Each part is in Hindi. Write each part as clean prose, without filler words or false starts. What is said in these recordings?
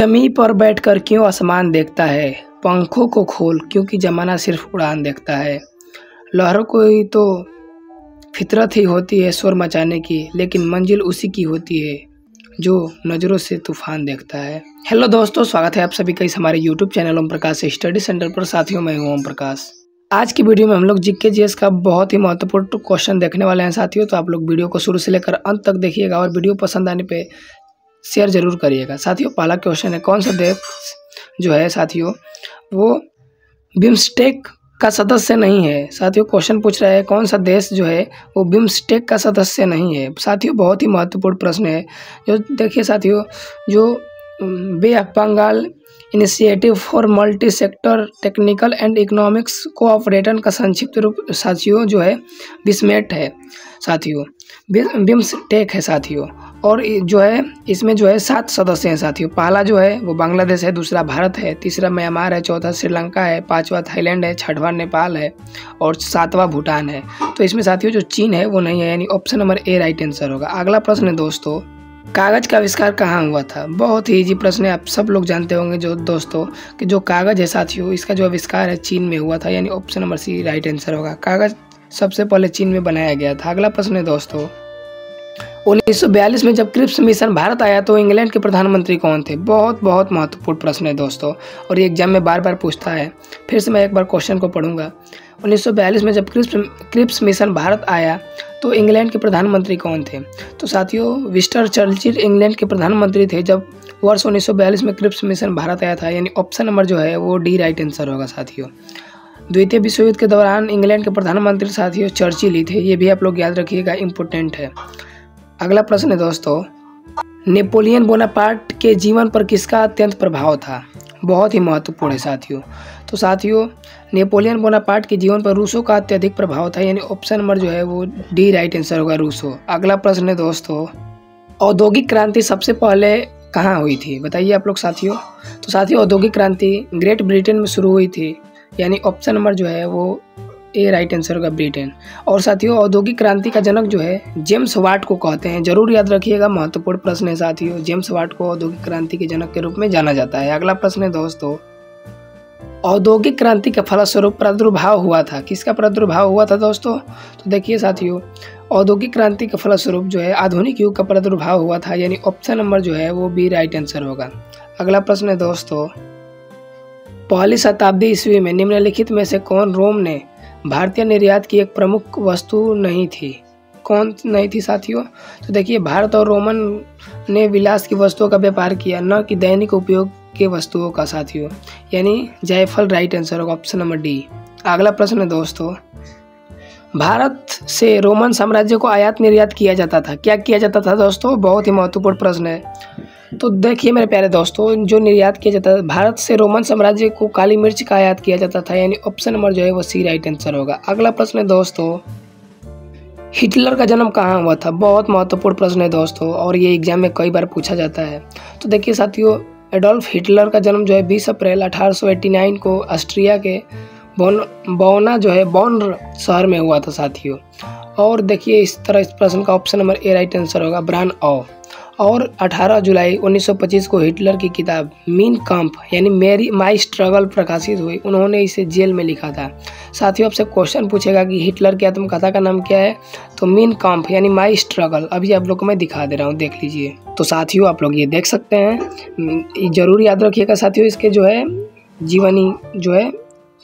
जमीन पर बैठकर क्यों आसमान देखता है, पंखों को खोल क्योंकि ज़माना सिर्फ उड़ान देखता है। लहरों को ही तो फितरत ही होती है शोर मचाने की, लेकिन मंजिल उसी की होती है जो नज़रों से तूफान देखता है। हेलो दोस्तों, स्वागत है आप सभी का इस हमारे YouTube channel Om Prakash study centre पर। साथियों, मैं हूं ओम प्रकाश। आज की वीडियो में हम लोग जीके जीएस का बहुत ही महत्वपूर्ण क्वेश्चन देखने वाले हैं साथियों, तो आप लोग वीडियो को शुरू से लेकर अंत तक देखिएगा और वीडियो पसंद आने पे शेयर जरूर करिएगा। साथियों, पहला क्वेश्चन है, कौन सा देश जो है साथियों वो बिम्स्टेक का सदस्य नहीं है। साथियों, क्वेश्चन पूछ रहा है कौन सा देश जो है वो बिम्स्टेक का सदस्य नहीं है। साथियों, बहुत ही महत्वपूर्ण प्रश्न है। जो देखिए साथियों, जो Bay of Bengal initiative for multi sector technical and economics cooperation का संक्षिप्त रूप साथियों जो है बिस्मेट है साथियों, बिम्स्टेक है साथियों। और जो है इसमें जो है 7 सदस्य हैं साथियों। पहला जो है वो बांग्लादेश है, दूसरा भारत है, तीसरा म्यांमार है, चौथा श्रीलंका है, पांचवा थाईलैंड है, छठवां नेपाल है और 7वां भूटान है। तो इसमें साथियों जो चीन है वो नहीं है, यानी option number A right answer होगा। अगला प्रश्न है दोस्तों, कागज़ का आविष्कार कहाँ हुआ था। बहुत ही इजी प्रश्न है, आप सब लोग जानते होंगे जो दोस्तों कि जो कागज़ है साथियों इसका जो आविष्कार है चीन में हुआ था, यानी option number C right answer होगा। कागज़ सबसे पहले चीन में बनाया गया था। अगला प्रश्न है दोस्तों, 1942 में जब क्रिप्स मिशन भारत आया तो इंग्लैंड के प्रधानमंत्री कौन थे। बहुत महत्वपूर्ण प्रश्न है दोस्तों, और ये एग्जाम में बार बार पूछता है। फिर से मैं एक बार क्वेश्चन को पढ़ूंगा। 1942 में जब क्रिप्स मिशन भारत आया तो इंग्लैंड के प्रधानमंत्री कौन थे। तो साथियों विंस्टन चर्चिल इंग्लैंड के प्रधानमंत्री थे जब वर्ष 1942 में क्रिप्स मिशन भारत आया था, यानी ऑप्शन नंबर जो है वो डी राइट आंसर होगा साथियों। द्वितीय विश्व युद्ध के दौरान इंग्लैंड के प्रधानमंत्री साथियों चर्चिल ही थे, ये भी आप लोग याद रखिएगा, इंपॉर्टेंट है। अगला प्रश्न है दोस्तों, नेपोलियन बोनापार्ट के जीवन पर किसका अत्यंत प्रभाव था। बहुत ही महत्वपूर्ण है साथियों। तो साथियों नेपोलियन बोनापार्ट के जीवन पर रूसो का अत्यधिक प्रभाव था, यानी ऑप्शन नंबर जो है वो डी राइट आंसर होगा, रूसो। अगला प्रश्न है दोस्तों, औद्योगिक क्रांति सबसे पहले कहाँ हुई थी, बताइए आप लोग साथियों। तो साथियों औद्योगिक क्रांति ग्रेट ब्रिटेन में शुरू हुई थी, यानी ऑप्शन नंबर जो है वो ए राइट आंसर होगा, ब्रिटेन। और साथियों औद्योगिक क्रांति का जनक जो है जेम्स वाट को कहते हैं, जरूर याद रखिएगा, महत्वपूर्ण प्रश्न है साथियों। जेम्स वाट को औद्योगिक क्रांति के जनक के रूप में जाना जाता है। अगला प्रश्न है दोस्तों, औद्योगिक क्रांति के फलस्वरूप प्रादुर्भाव हुआ था, किसका प्रादुर्भाव हुआ था दोस्तों। तो देखिए साथियों औद्योगिक क्रांति के फलस्वरूप जो है आधुनिक युग का प्रादुर्भाव हुआ था, यानी ऑप्शन नंबर जो है वो बी राइट आंसर होगा। अगला प्रश्न है दोस्तों, पहली शताब्दी ईस्वी में निम्नलिखित में से कौन रोम ने भारतीय निर्यात की एक प्रमुख वस्तु नहीं थी। कौन नहीं थी साथियों। तो देखिए भारत और रोमन ने विलास की वस्तुओं का व्यापार किया, न कि दैनिक उपयोग के वस्तुओं का साथियों, यानी जायफल राइट आंसर होगा, ऑप्शन नंबर डी। अगला प्रश्न है दोस्तों, भारत से रोमन साम्राज्य को आयात निर्यात किया जाता था, क्या किया जाता था दोस्तों। बहुत ही महत्वपूर्ण प्रश्न है। तो देखिए मेरे प्यारे दोस्तों, जो निर्यात किया जाता था भारत से रोमन साम्राज्य को काली मिर्च का आयात किया जाता था, यानी ऑप्शन नंबर जो है वो सी राइट आंसर होगा। अगला प्रश्न है दोस्तों, हिटलर का जन्म कहाँ हुआ था। बहुत महत्वपूर्ण प्रश्न है दोस्तों, और ये एग्जाम में कई बार पूछा जाता है। तो देखिए साथियों एडोल्फ हिटलर का जन्म जो है 20 अप्रैल 1889 को ऑस्ट्रिया के बोना जो है बॉन शहर में हुआ था साथियों। और देखिए इस प्रश्न का option number A right answer होगा, ब्रान ऑ। और 18 जुलाई 1925 को हिटलर की किताब मीन काम्प यानी माई स्ट्रगल प्रकाशित हुई, उन्होंने इसे जेल में लिखा था। साथियों आपसे क्वेश्चन पूछेगा कि हिटलर की आत्मकथा का नाम क्या है, तो मीन काम्प यानी माई स्ट्रगल। अभी आप लोग को मैं दिखा दे रहा हूँ, देख लीजिए। तो साथियों आप लोग ये देख सकते हैं, जरूर याद रखिएगा साथियों, इसके जो है जीवनी जो है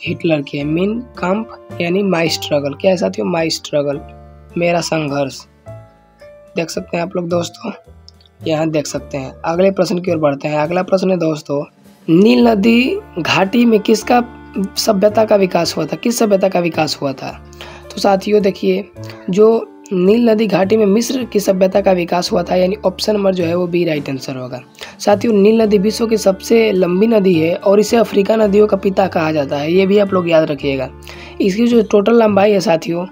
हिटलर की है, मीन काम्प यानी माई स्ट्रगल। क्या है साथियों, माई स्ट्रगल, मेरा संघर्ष। देख सकते हैं आप लोग दोस्तों, यहाँ देख सकते हैं। अगले प्रश्न की ओर बढ़ते हैं। अगला प्रश्न है दोस्तों, नील नदी घाटी में किसका सभ्यता का विकास हुआ था, किस सभ्यता का विकास हुआ था। तो साथियों देखिए जो नील नदी घाटी में मिस्र की सभ्यता का विकास हुआ था, यानी ऑप्शन नंबर जो है वो बी राइट आंसर होगा। साथियों नील नदी विश्व की सबसे लंबी नदी है और इसे अफ्रीका नदियों का पिता कहा जाता है, ये भी आप लोग याद रखिएगा। इसकी जो टोटल लंबाई है साथियों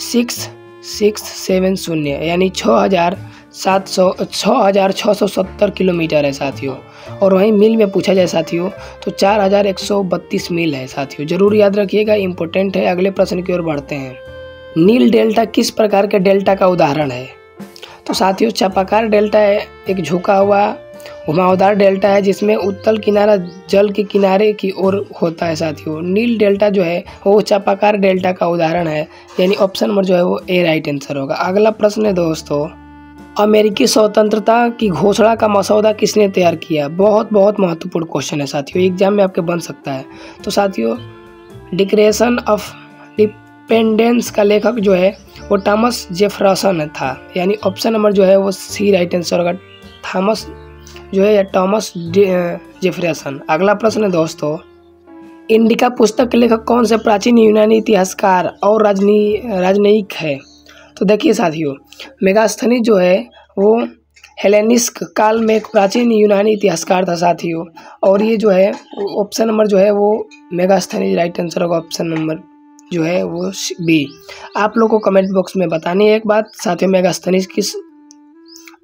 6670 यानी 6670 किलोमीटर है साथियों। और वहीं मील में पूछा जाए साथियों तो 4132 मील है साथियों, जरूर याद रखिएगा, इंपॉर्टेंट है। अगले प्रश्न की ओर बढ़ते हैं, नील डेल्टा किस प्रकार के डेल्टा का उदाहरण है। तो साथियों चापाकार डेल्टा एक झुका हुआ घुमावदार डेल्टा है जिसमें उत्तल किनारा जल के किनारे की ओर होता है साथियों। नील डेल्टा जो है वो चापाकार डेल्टा का उदाहरण है, यानी ऑप्शन नंबर जो है वो ए राइट आंसर होगा। अगला प्रश्न है दोस्तों, अमेरिकी स्वतंत्रता की घोषणा का मसौदा किसने तैयार किया? बहुत महत्वपूर्ण क्वेश्चन है साथियों, एग्जाम में आपके बन सकता है। तो साथियों, डिक्लेरेशन ऑफ इंडिपेंडेंस का लेखक जो है वो थॉमस जेफरसन था, यानी ऑप्शन नंबर जो है वो सी राइट आंसर होगा, थॉमस जो है या टॉमस जेफरसन। अगला प्रश्न है दोस्तों, इंडिका पुस्तक के लेखक कौन से प्राचीन यूनानी इतिहासकार और राजनयिक है? तो देखिए साथियों, मेगास्थनीज जो है वो हेलेनिस्क काल में एक प्राचीन यूनानी इतिहासकार था साथियों, और ये जो है ऑप्शन नंबर जो है वो मेगास्थनीज राइट आंसर होगा, ऑप्शन नंबर जो है वो बी। आप लोगों को कमेंट बॉक्स में बतानी है एक बात साथियों, मेगास्थनीज किस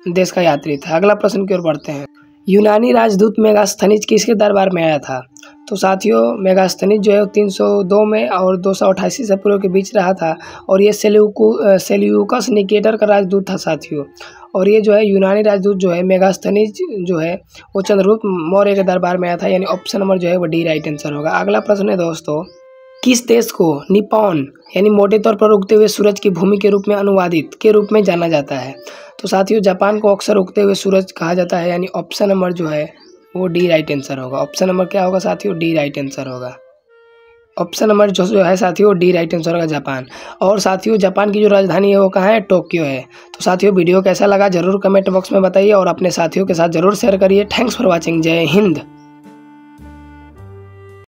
देश का यात्री था। अगला प्रश्न की ओर बढ़ते हैं, यूनानी राजदूत मेगास्थनीज किसके दरबार में आया था? तो साथियों, मेगास्थनीज जो है 302 में और 288 से पूर्व के बीच रहा था, और ये सेल्यूकस निकेटर का राजदूत था साथियों। और ये जो है यूनानी राजदूत जो है मेगास्थनीज जो है वो चंद्रगुप्त मौर्य के दरबार में आया था, यानी ऑप्शन नंबर जो है वो डी राइट आंसर होगा। अगला प्रश्न है दोस्तों, किस देश को निप्पॉन यानी मोटे तौर पर उगते हुए सूरज की भूमि के रूप में अनुवादित के रूप में जाना जाता है? तो साथियों, जापान को अक्सर उगते हुए सूरज कहा जाता है, यानी ऑप्शन नंबर जो है वो डी राइट आंसर होगा। ऑप्शन नंबर क्या होगा साथियों? डी राइट आंसर होगा। ऑप्शन नंबर जो है साथियों डी राइट आंसर होगा, जापान। और साथियों, जापान की जो राजधानी है वो कहाँ है? टोक्यो है। तो साथियों, वीडियो कैसा लगा जरूर कमेंट बॉक्स में बताइए और अपने साथियों के साथ जरूर शेयर करिए। Thanks for watching. जय हिंद।